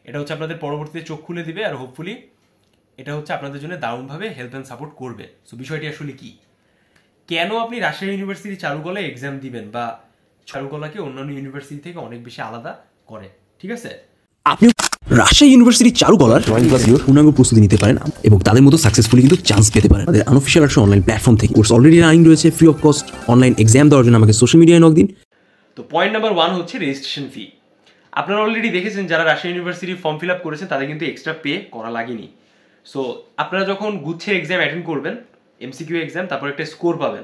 এটা হচ্ছে আপনাদের পরবর্তীতে চোখ খুলে দিবে, আর হোপফুলি এটা হচ্ছে আপনাদের জন্য দারুণভাবে হেল্প অ্যান্ড সাপোর্ট করবে। সো বিষয়টি আসলে কি, কেন আপনি রাজশাহী ইউনিভার্সিটি চারুকলায় এক্সাম দিবেন বা চারুকলাকে অন্যান্য ইউনিভার্সিটি থেকে অনেক বেশি আলাদা করে, ঠিক আছে? আপনি রাজশাহী ইউনিভার্সিটি চারুকলার ড্রয়িং ক্লাস ভিডিওর পূর্ণাঙ্গ প্রস্তুতি নিতে পারেন এবং তাদের মতো সাকসেসফুলি কিন্তু চান্স পেতে পারেন আমাদের আনঅফিশিয়াল একটা অনলাইন প্ল্যাটফর্ম থেকে। কোর্স অলরেডি রানিং রয়েছে, free of cost. Online exam দেওয়ার জন্য আমাকে সোশ্যাল মিডিয়ায় নক দিন। তো পয়েন্ট নাম্বার 1 হচ্ছে রেজিস্ট্রেশন ফি। আপনারা অলরেডি দেখেছেন যারা Rajshahi university form fill up করেছেন তাদের কিন্তু এক্সট্রা পে করা লাগেনি। সো আপনারা যখন গুচ্ছের এক্সাম অ্যাটেন্ড করবেন, এমসিকিউ এক্সাম, তারপর একটা স্কোর পাবেন।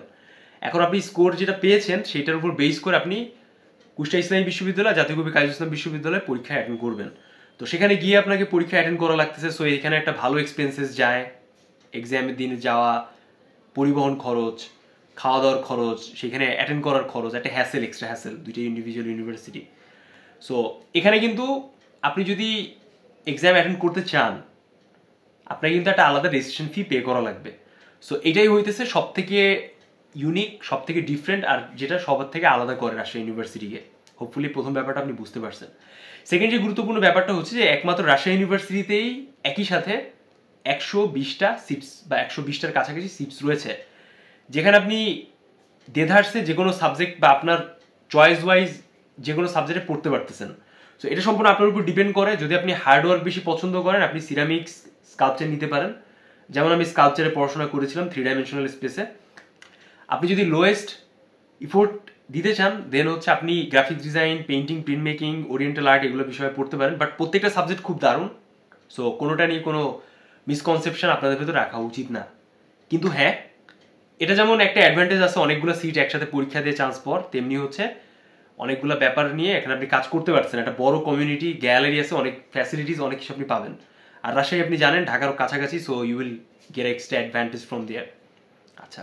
এখন আপনি স্কোর যেটা পেয়েছেন সেটার উপর বেস করে আপনি কুষ্টিয়া ইসলামী বিশ্ববিদ্যালয়, জাতীয় কবি কাজী ইসলাম বিশ্ববিদ্যালয়ে পরীক্ষা অ্যাটেন্ড করবেন। তো সেখানে গিয়ে আপনাকে পরীক্ষা অ্যাটেন্ড করা লাগতেছে। সো এখানে একটা ভালো এক্সপেন্সেস যায়, এক্সামের দিনে যাওয়া, পরিবহন খরচ, খাওয়া দাওয়ার খরচ, সেখানে অ্যাটেন্ড করার খরচ, একটা হ্যাসেল, এক্সট্রা হ্যাসেল, দুইটা ইন্ডিভিজুয়াল ইউনিভার্সিটি। সো এখানে কিন্তু আপনি যদি এক্সাম অ্যাটেন্ড করতে চান আপনাকে কিন্তু একটা আলাদা রেজিস্ট্রেশন ফি পে করা লাগবে। সো এটাই হইতেছে সব থেকে ইউনিক, সব থেকে ডিফারেন্ট, আর যেটা সবার থেকে আলাদা করে রাজশাহী ইউনিভার্সিটিকে। হোপফুলি প্রথম ব্যাপারটা আপনি বুঝতে পারছেন। সেকেন্ড যে গুরুত্বপূর্ণ ব্যাপারটা হচ্ছে যে একমাত্র রাজশাহী ইউনিভার্সিটিতেই একই সাথে 120টা সিটস বা 120টার কাছাকাছি সিটস রয়েছে, যেখানে আপনি দেধার্সে যে কোনো সাবজেক্ট বা আপনার চয়েস ওয়াইজ যে কোনো সাবজেক্টে পড়তে পারতেছেন। সো এটা সম্পূর্ণ আপনার উপর ডিপেন্ড করে। যদি আপনি হার্ডওয়ার্ক বেশি পছন্দ করেন আপনি সিরামিক্স, স্কাল্পচার নিতে পারেন। যেমন আমি স্কাল্পচারে পড়াশোনা করেছিলাম 3 ডাইমেনশনাল স্পেসে। আপনি যদি লোয়েস্ট ইফোর্ট দিতে চান দেন হচ্ছে আপনি graphic design, painting, print making, oriental art এগুলো বিষয়ে পড়তে পারেন। বাট প্রত্যেকটা সাবজেক্ট খুব দারুণ। সো কোনোটা নিয়ে কোনো মিসকনসেপশন আপনাদের ভেতর রাখা উচিত না। কিন্তু হ্যাঁ, এটা যেমন একটা অ্যাডভান্টেজ আছে অনেকগুলো সিট একসাথে পরীক্ষা দিয়ে চান্স পাওয়ার, তেমনি হচ্ছে অনেকগুলো ব্যাপার নিয়ে এখানে আপনি কাজ করতে পারছেন। একটা বড় কমিউনিটি, গ্যালারি আছে, অনেক ফ্যাসিলিটিস, অনেক কিছু আপনি পাবেন। আর রাজশাহী আপনি জানেন ঢাকার কাছাকাছি, so you will get extra advantage from there. আচ্ছা,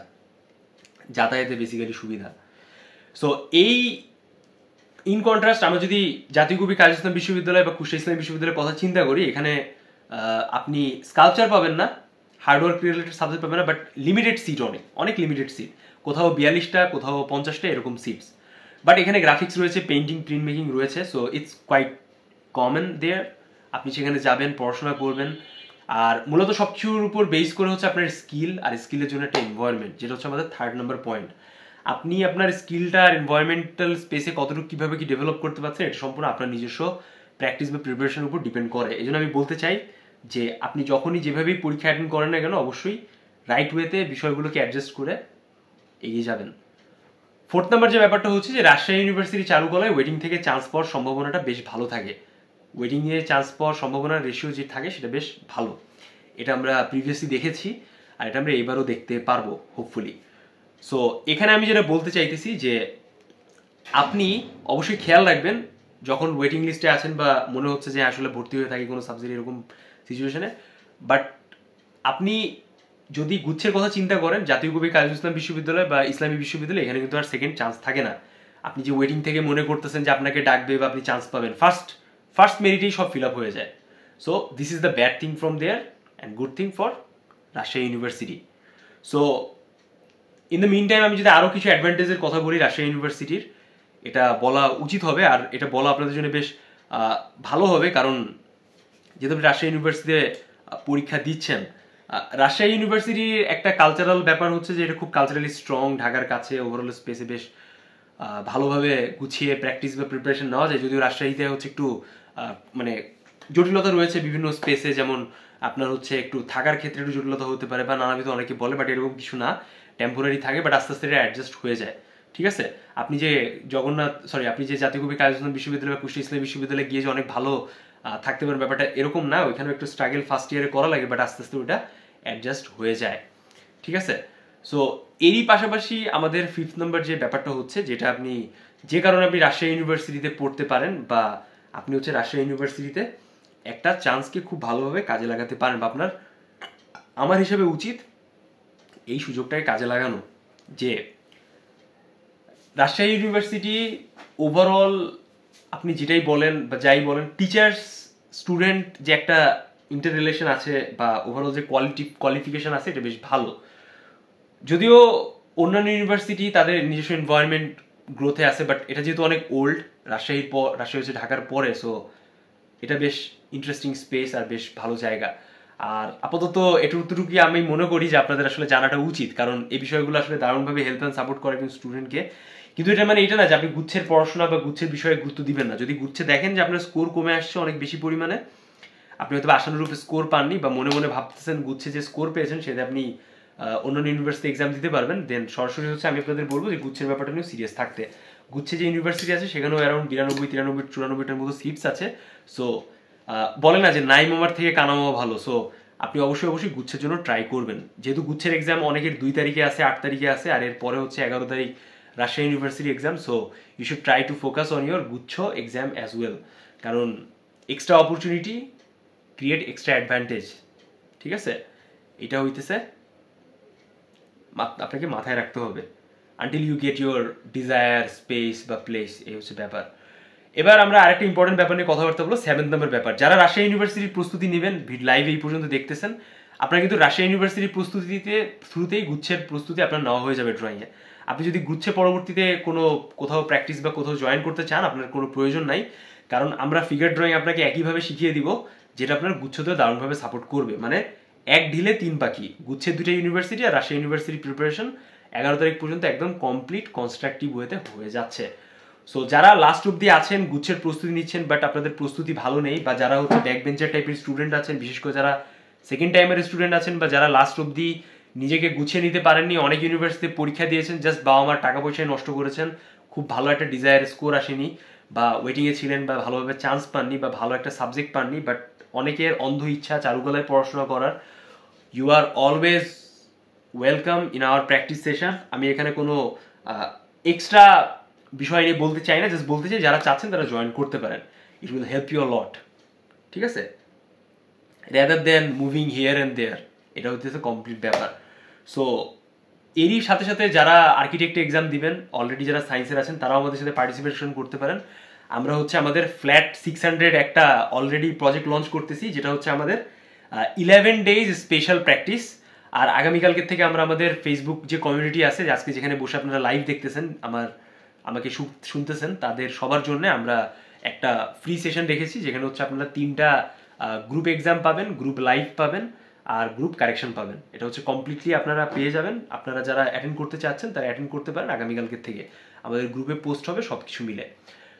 যাতায়াতে বেসিক্যালি সুবিধা। সো এই ইন কন্ট্রাস্ট আমরা যদি জাতীয় কবি কাজী ইসলাম বিশ্ববিদ্যালয় বা কুষ্টিয়া ইসলামী বিশ্ববিদ্যালয়ের কথা চিন্তা করি, এখানে আপনি স্কাল্পচার পাবেন না, হার্ডওয়ার্ক রিলেটেড সাবজেক্ট পাবেন না, বাট লিমিটেড সিট, অনেক অনেক লিমিটেড সিট, কোথাও 42টা, কোথাও 50টা এরকম সিটস। বাট এখানে গ্রাফিক্স রয়েছে, পেইন্টিং, প্রিন্ট মেকিং রয়েছে। সো ইটস কোয়াইট কমন দেয়ার। আপনি সেখানে যাবেন, পড়াশোনা করবেন। আর মূলত সব কিছুর উপর বেস করে হচ্ছে আপনার স্কিল, আর স্কিলের জন্য একটা এনভায়রনমেন্ট, যেটা হচ্ছে আমাদের 3rd নাম্বার পয়েন্ট। আপনি আপনার স্কিলটা আর এনভায়রনমেন্টাল স্পেসে কতটুকু কীভাবে কি ডেভেলপ করতে পারছেন এটা সম্পূর্ণ আপনার নিজস্ব প্র্যাকটিস বা প্রিপারেশনের উপর ডিপেন্ড করে। এই জন্য আমি বলতে চাই যে আপনি যখনই যেভাবেই পরীক্ষা অ্যাটেন্ড করেন না কেন অবশ্যই রাইট ওয়েতে বিষয়গুলোকে অ্যাডজাস্ট করে এগিয়ে যাবেন। 4th নাম্বার যে ব্যাপারটা হচ্ছে যে রাজশাহী ইউনিভার্সিটি চারুকলায় ওয়েটিং থেকে চান্স পাওয়ার সম্ভাবনাটা বেশ ভালো থাকে। ওয়েটিংয়ে চান্স পাওয়ার সম্ভাবনার রেশিও যে থাকে সেটা বেশ ভালো। এটা আমরা প্রিভিয়াসলি দেখেছি, আর এটা আমরা এবারও দেখতে পারবো হোপফুলি। সো এখানে আমি যেটা বলতে চাইতেছি যে আপনি অবশ্যই খেয়াল রাখবেন যখন ওয়েটিং লিস্টে আছেন বা মনে হচ্ছে যে আসলে ভর্তি হয়ে থাকি কোনো সাবজেক্ট এরকম সিচুয়েশনে। বাট আপনি যদি গুচ্ছের কথা চিন্তা করেন, জাতীয় কবি কাজী ইসলাম বিশ্ববিদ্যালয় বা ইসলামী বিশ্ববিদ্যালয়, এখানে কিন্তু আর সেকেন্ড চান্স থাকে না। আপনি যে ওয়েটিং থেকে মনে করতেছেন যে আপনাকে ডাকবে বা আপনি চান্স পাবেন, ফার্স্ট মেরিটেই সব ফিল আপ হয়ে যায়। So this is the bad thing from there and good thing for Rajshahi university. So in the mean time আমি যদি আরও কিছু অ্যাডভান্টেজের কথা বলি রাজশাহী ইউনিভার্সিটির, এটা বলা উচিত হবে, আর এটা বলা আপনাদের জন্য বেশ ভালো হবে। কারণ যেহেতু আপনি রাজশাহী ইউনিভার্সিটিতে পরীক্ষা দিচ্ছেন, রাজশাহী ইউনিভার্সিটির একটা কালচারাল ব্যাপার হচ্ছে যে এটা খুব কালচারালি স্ট্রং, ঢাকার কাছে, ওভারঅল স্পেসে বেশ ভালোভাবে গুছিয়ে প্র্যাকটিস বা প্রিপারেশন নেওয়া যায়। যদিও রাজশাহীতে হচ্ছে একটু মানে জটিলতা রয়েছে বিভিন্ন স্পেসে, যেমন আপনার হচ্ছে একটু থাকার ক্ষেত্রে একটু জটিলতা হতে পারে বা নানাবিধ অনেকে বলে, বাট এরকম কিছু না, টেম্পোরারি থাকে, বাট আস্তে আস্তে এটা অ্যাডজাস্ট হয়ে যায়। ঠিক আছে, আপনি যে আপনি যে জাতীয় কবি কাজী নজরুল বিশ্ববিদ্যালয় বা কুষ্টিয়া ইসলামী বিশ্ববিদ্যালয়ে গিয়ে যে অনেক ভালো থাকতে পারেন ব্যাপারটা এরকম না। ওইখানে একটু স্ট্রাগল ফার্স্ট ইয়ারে করা লাগে, বাট আস্তে আস্তে ওটা অ্যাডজাস্ট হয়ে যায়। ঠিক আছে, সো এরই পাশাপাশি আমাদের 5th নাম্বার যে ব্যাপারটা হচ্ছে, যেটা আপনি যে কারণে আপনি রাজশাহী ইউনিভার্সিটিতে পড়তে পারেন বা আপনি হচ্ছে রাজশাহী ইউনিভার্সিটিতে একটা চান্সকে খুব ভালোভাবে কাজে লাগাতে পারেন, বা আপনার আমার হিসেবে উচিত এই সুযোগটাকে কাজে লাগানো। যে রাজশাহী ইউনিভার্সিটি ওভারঅল আপনি যেটাই বলেন বা যাই বলেন, টিচার্স স্টুডেন্ট যে একটা ইন্টার রিলেশন আছে বা ওভারঅল যে কোয়ালিফিকেশন আছে এটা বেশ ভালো। যদিও অন্যান্য ইউনিভার্সিটি তাদের নিজস্ব এনভায়রনমেন্ট গ্রোথে আছে, বাট এটা যেহেতু অনেক ওল্ড, রাজশাহী হচ্ছে ঢাকার পরে, সো এটা বেশ ইন্টারেস্টিং স্পেস আর বেশ ভালো জায়গা। আর আপাতত এটুকুই আমি মনে করি যে আপনাদের আসলে জানাটা উচিত, কারণ এই বিষয়গুলো আসলে দারুণভাবে হেল্প অ্যান্ড সাপোর্ট করে কিন্তু স্টুডেন্টকে। কিন্তু এটা মানে এটা না যে আপনি গুচ্ছের পড়াশোনা বা গুচ্ছের বিষয়ে গুরুত্ব দিবেন না। যদি গুচ্ছে দেখেন যে আপনার স্কোর কমে আসছে অনেক বেশি পরিমাণে, আপনি হয়তো আশানুরূপ স্কোর পাননি বা মনে মনে ভাবতেছেন গুচ্ছে যে স্কোর পেয়েছেন সেটা আপনি অন্যান্য ইউনিভার্সিটি এক্সাম দিতে পারবেন, দেন সরাসরি হচ্ছে আমি আপনাদের বলবো যে গুচ্ছের ব্যাপারটা নিয়ে সিরিয়াস থাকতে। গুচ্ছে যে ইউনিভার্সিটি আছে সেখানেও অ্যারাউন্ড 92, 93, 94টার মতো সিটস আছে। সো বলে না যে নাই মামার থেকে কানামামা ভালো। সো আপনি অবশ্যই গুচ্ছের জন্য ট্রাই করবেন, যেহেতু গুচ্ছের এক্সাম অনেকের 2 তারিখে আছে, 8 তারিখে আছে, আর এর পরে হচ্ছে 11 তারিখ Rajshahi university exam. So you should try to focus on your গুচ্ছ এক্সাম অ্যাজ ওয়েল, কারণ extra opportunity create extra advantage. ঠিক আছে, এটা হইতেছে আপনাকে মাথায় রাখতে হবে until you get your desire space বা প্লেস। এই হচ্ছে ব্যাপার। এবার আমরা আরেকটা ইম্পর্টেন্ট ব্যাপার নিয়ে কথাবার্তা বলবো, 7 নম্বর ব্যাপার। যারা রাজশাহী ইউনিভার্সিটির প্রস্তুতি নেবেন, লাইভ এই পর্যন্ত দেখতেছেন, আপনারা কিন্তু রাজশাহী ইউনিভার্সিটির প্রস্তুতিতে থ্রুতেই গুচ্ছের প্রস্তুতি আপনার নেওয়া হয়ে যাবে ড্রয়িংয়ে। আপনি যদি গুচ্ছে পরবর্তীতে কোথাও প্র্যাকটিস বা কোথাও জয়েন করতে চান, আপনার কোনো প্রয়োজন নাই, কারণ আমরা ফিগার ড্রয়িং আপনাকে একইভাবে শিখিয়ে দিব, যেটা আপনার গুচ্ছতেও দারুণভাবে সাপোর্ট করবে। মানে এক ঢিলে 3 পাখি, গুচ্ছের 2টা ইউনিভার্সিটি আর রাজশাহী ইউনিভার্সিটি প্রিপারেশন 11 তারিখ পর্যন্ত একদম কমপ্লিট কনস্ট্রাকটিভ ওয়েতে হয়ে যাচ্ছে। সো যারা লাস্ট অব্দি আছেন, গুচ্ছের প্রস্তুতি নিচ্ছেন, বাট আপনাদের প্রস্তুতি ভালো নেই, বা যারা হচ্ছে ব্যাক বেঞ্চার টাইপের স্টুডেন্ট আছেন, বিশেষ করে যারা সেকেন্ড টাইমের স্টুডেন্ট আছেন, বা যারা লাস্ট অব্দি নিজেকে গুছিয়ে নিতে পারেননি, অনেক ইউনিভার্সিটিতে পরীক্ষা দিয়েছেন, জাস্ট বাবা মার টাকা পয়সায় নষ্ট করেছেন, খুব ভালো একটা ডিজায়ার স্কোর আসেনি, বা ওয়েটিংয়ে ছিলেন, বা ভালোভাবে চান্স পাননি, বা ভালো একটা সাবজেক্ট পাননি, বাট অনেকের অন্ধ ইচ্ছা চারুকলায় পড়াশোনা করার, you are always welcome in our practice session. আমি এখানে কোনো এক্সট্রা বিষয় নিয়ে বলতে চাই না, জাস্ট বলতে চাই যারা চাচ্ছেন তারা জয়েন করতে পারেন। It will help you a lot. ঠিক আছে, rather than moving here and there, এটা হচ্ছে কমপ্লিট ব্যাপার। সো এরই সাথে সাথে যারা আর্কিটেক্ট এক্সাম দিবেন, অলরেডি যারা সায়েন্সের আছেন, তারাও আমাদের সাথে পার্টিসিপেশন করতে পারেন। আমরা হচ্ছে আমাদের ফ্ল্যাট 600 একটা অলরেডি প্রজেক্ট লঞ্চ করতেছি, যেটা হচ্ছে আমাদের 11 ডেজ স্পেশাল প্র্যাকটিস। আর আগামীকালকের থেকে আমরা আমাদের ফেসবুক যে কমিউনিটি আছে, আজকে যেখানে বসে আপনারা লাইভ দেখতেছেন, আমাকে শুনতেছেন, তাদের সবার জন্য আমরা একটা ফ্রি সেশন রেখেছি, যেখানে হচ্ছে আপনারা 3টা গ্রুপ এক্সাম পাবেন, গ্রুপ লাইভ পাবেন, আর গ্রুপ কারেকশন পাবেন। এটা হচ্ছে কমপ্লিটলি আপনারা পেয়ে যাবেন। আপনারা যারা অ্যাটেন্ড করতে চাচ্ছেন তারা অ্যাটেন্ড করতে পারেন আগামীকালকের থেকে। আমাদের গ্রুপে পোস্ট হবে সব কিছু মিলে।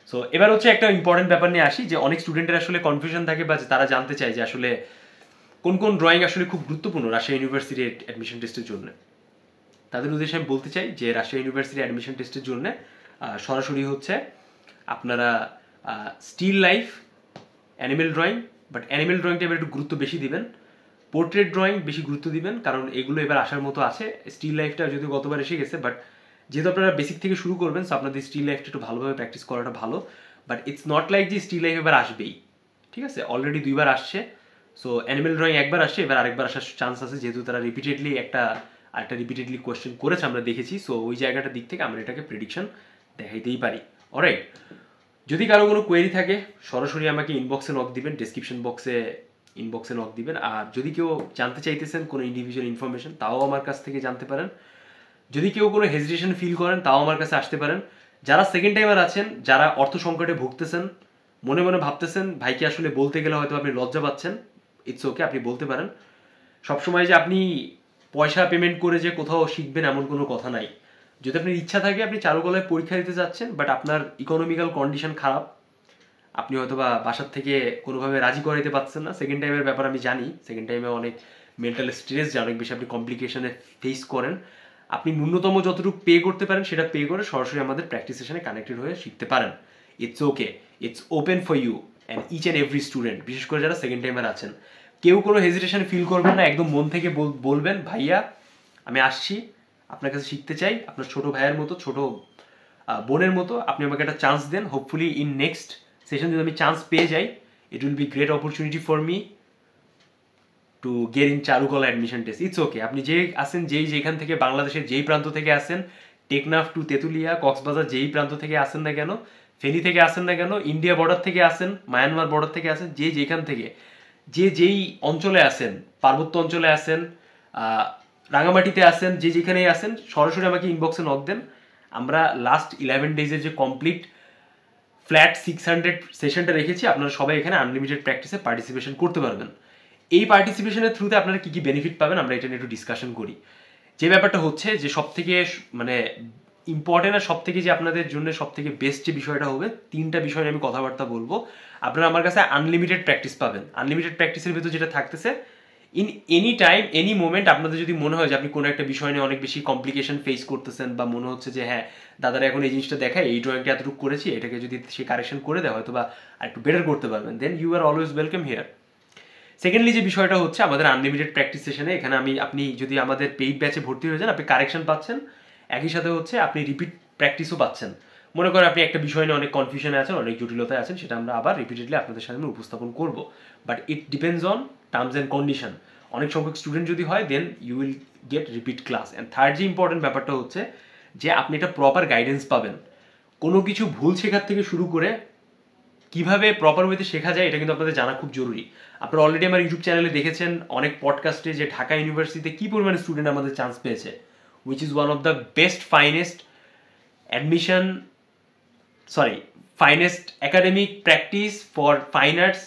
সো এবার হচ্ছে একটা ইম্পর্টেন্ট ব্যাপার নিয়ে আসি, যে অনেক স্টুডেন্টের আসলে কনফিউশন থাকে, বা তারা জানতে চায় যে আসলে কোন কোন ড্রয়িং আসলে খুব গুরুত্বপূর্ণ রাজশাহী ইউনিভার্সিটির অ্যাডমিশন টেস্টের জন্য। তাদের উদ্দেশ্যে আমি বলতে চাই যে রাজশাহী ইউনিভার্সিটি অ্যাডমিশন টেস্টের জন্য সরাসরি হচ্ছে আপনারা still life, animal drawing, but animal ড্রয়িংটা এবার একটু গুরুত্ব বেশি দিবেন, পোর্ট্রেট ড্রয়িং বেশি গুরুত্ব দিবেন, কারণ এগুলো এবার আসার মতো আছে। স্টিল লাইফটা যদিও গতবার এসে গেছে, বাট যেহেতু আপনারা বেসিক থেকে শুরু করবেন, সো আপনাদের স্টিল লাইফটা একটু ভালোভাবে প্র্যাকটিস করাটা ভালো। বাট ইটস নট লাইক যে স্টিল লাইফ এবার আসবেই, ঠিক আছে, অলরেডি 2বার আসছে। সো অ্যানিমেল ড্রয়িং একবার আসছে, এবার আরেকবার আসার চান্স আছে, যেহেতু তারা রিপিটেডলি একটা কোয়েশ্চেন করেছে আমরা দেখেছি। সো ওই জায়গাটার দিক থেকে আমরা এটাকে প্রেডিকশন দেখাইতেই পারি। অলরাইট, যদি কারো কোনো কোয়েরি থাকে সরাসরি আমাকে ইনবক্সে নক দিবেন, ডেসক্রিপশন ইনবক্সে নক দিবেন। আর যদি কেউ জানতে চাইতেছেন কোনো ইন্ডিভিজুয়াল ইনফরমেশন, তাও আমার কাছ থেকে জানতে পারেন। যদি কেউ কোনো হেজিটেশন ফিল করেন, তাও আমার কাছে আসতে পারেন। যারা সেকেন্ড টাইমার আছেন, যারা অর্থ সংকটে ভুগতেছেন, মনে মনে ভাবতেছেন ভাইকে আসলে বলতে গেলে হয়তো আপনি লজ্জা পাচ্ছেন, ইটস ওকে, আপনি বলতে পারেন। সবসময় যে আপনি পয়সা পেমেন্ট করে যে কোথাও শিখবেন এমন কোনো কথা নাই। যদি আপনার ইচ্ছা থাকে আপনি চারুকলায় পরীক্ষা দিতে যাচ্ছেন, বাট আপনার ইকোনমিক্যাল কন্ডিশন খারাপ, আপনি হয়তো বা বাসার থেকে কোনোভাবে রাজি করাইতে পারছেন না, সেকেন্ড টাইমের ব্যাপার আমি জানি, সেকেন্ড টাইমে অনেক মেন্টাল স্ট্রেস যায়, অনেক বেশি আপনি কমপ্লিকেশনে ফেস করেন, আপনি ন্যূনতম যতটুকু পে করতে পারেন সেটা পে করে সরাসরি আমাদের প্র্যাকটিস সেশনে কানেক্টেড হয়ে শিখতে পারেন। It's okay, it's open for you and each and every student, বিশেষ করে যারা সেকেন্ড টাইমার আছেন। কেউ কোনো হেজিটেশন ফিল করবেন না, একদম মন থেকে বলবেন ভাইয়া আমি আসছি, আপনার কাছে শিখতে চাই, আপনার ছোট ভাইয়ের মতো, ছোট বোনের মতো, আপনি আমাকে একটা চান্স দেন। হোপফুলি ইন নেক্সট সেশন যদি আমি চান্স পেয়ে যাই, it will be great opportunity for me to get in চারুকলা অ্যাডমিশন টেস্ট। ইটস ওকে, আপনি যে আসেন, যেখান থেকে বাংলাদেশের যেই প্রান্ত থেকে আসেন, টেকনাফ টু তেঁতুলিয়া, কক্সবাজার যেই প্রান্ত থেকে আসেন না কেন, ফেনী থেকে আসেন না কেন, ইন্ডিয়া বর্ডার থেকে আসেন, মায়ানমার বর্ডার থেকে আসেন, যেখান থেকে যেই অঞ্চলে আসেন, পার্বত্য অঞ্চলে আসেন, রাঙামাটিতে আসেন, যেখানেই আসেন, সরাসরি আমাকে ইনবক্সে নক দেন। আমরা লাস্ট 11 ডেজের যে কমপ্লিট ফ্ল্যাট 600 সেশনটা রেখেছি, আপনারা সবাই এখানে আনলিমিটেড প্র্যাকটিসে পার্টিসিপেশন করতে পারবেন। এই পার্টিসিপেশনের থ্রুতে আপনারা কি কি বেনিফিট পাবেন আমরা এটা নিয়ে একটু ডিসকাশন করি। যে ব্যাপারটা হচ্ছে যে সব থেকে মানে ইম্পর্টেন্ট আর সব থেকে যে আপনাদের জন্য সব থেকে বেস্ট যে বিষয়টা হবে, 3টা বিষয় নিয়ে আমি কথাবার্তা বলবো। আপনারা আমার কাছে আনলিমিটেড প্র্যাকটিস পাবেন। আনলিমিটেড প্র্যাকটিসের ভিতর যেটা থাকতেছে, in any time any moment আপনাদের যদি মনে হয় যে আপনি কোনো একটা বিষয় নিয়ে অনেক বেশি কমপ্লিকেশন ফেস করতেছেন, বা মনে হচ্ছে যে হ্যাঁ দাদারা এখন এই জিনিসটা দেখায়, এই ড্রয়িংটা এতটুকু করেছি, এটাকে যদি সে কারেকশন করে দেয় হয়তো বা আরেকটু বেটার করতে পারবেন, then you are always welcome here. Secondly যে বিষয়টা হচ্ছে আমাদের আনলিমিটেড প্র্যাকটিস সেশনে এখানে আপনি যদি আমাদের পেইড ব্যাচে ভর্তি হয়ে যান, আপনি কারেকশন পাচ্ছেন, একই সাথে হচ্ছে আপনি রিপিট প্র্যাকটিসও পাচ্ছেন। মনে করেন আপনি একটা বিষয় নিয়ে অনেক কনফিউশনে আছেন, অনেক জটিলতায় আছেন, সেটা আমরা আবার রিপিটেডলি আপনাদের সামনে উপস্থাপন করব, but it depends on terms and condition. অনেক সংখ্যক স্টুডেন্ট যদি হয় then you will get repeat class. And third যে ইম্পর্টেন্ট ব্যাপারটা হচ্ছে যে আপনি একটা প্রপার গাইডেন্স পাবেন। কোনো কিছু ভুল শেখার থেকে শুরু করে কিভাবে প্রপার ওয়েতে শেখা যায় এটা কিন্তু আপনাদের জানা খুব জরুরি। আপনারা অলরেডি আমার ইউটিউব চ্যানেলে দেখেছেন অনেক পডকাস্টে যে ঢাকা ইউনিভার্সিটিতে কি পরিমাণে স্টুডেন্ট আমাদের চান্স পেয়েছে, which is one of the best finest academic practice for fine arts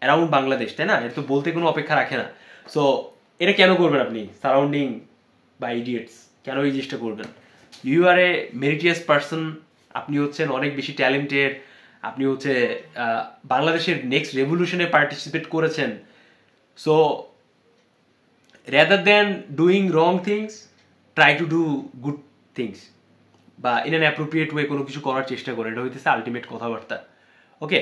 around Bangladesh, তাই না? এটা তো বলতে কোনো অপেক্ষা রাখে না। সো এটা কেন করবেন আপনি সারাউন্ডিং বা ইডিয়েটস, কেন এই জিনিসটা করবেন? ইউ আর এ মেরিটিয়াস পার্সন, আপনি হচ্ছেন অনেক বেশি ট্যালেন্টেড, আপনি হচ্ছে বাংলাদেশের নেক্সট রেভলিউশনে পার্টিসিপেট করেছেন। So rather than doing wrong things, try to do good things, বা ইন অ্যান অ্যাপ্রোপ্রিয়েট ওয়ে কোনো কিছু করার চেষ্টা করেন। এটা হইতেছে আলটিমেট কথাবার্তা। ওকে।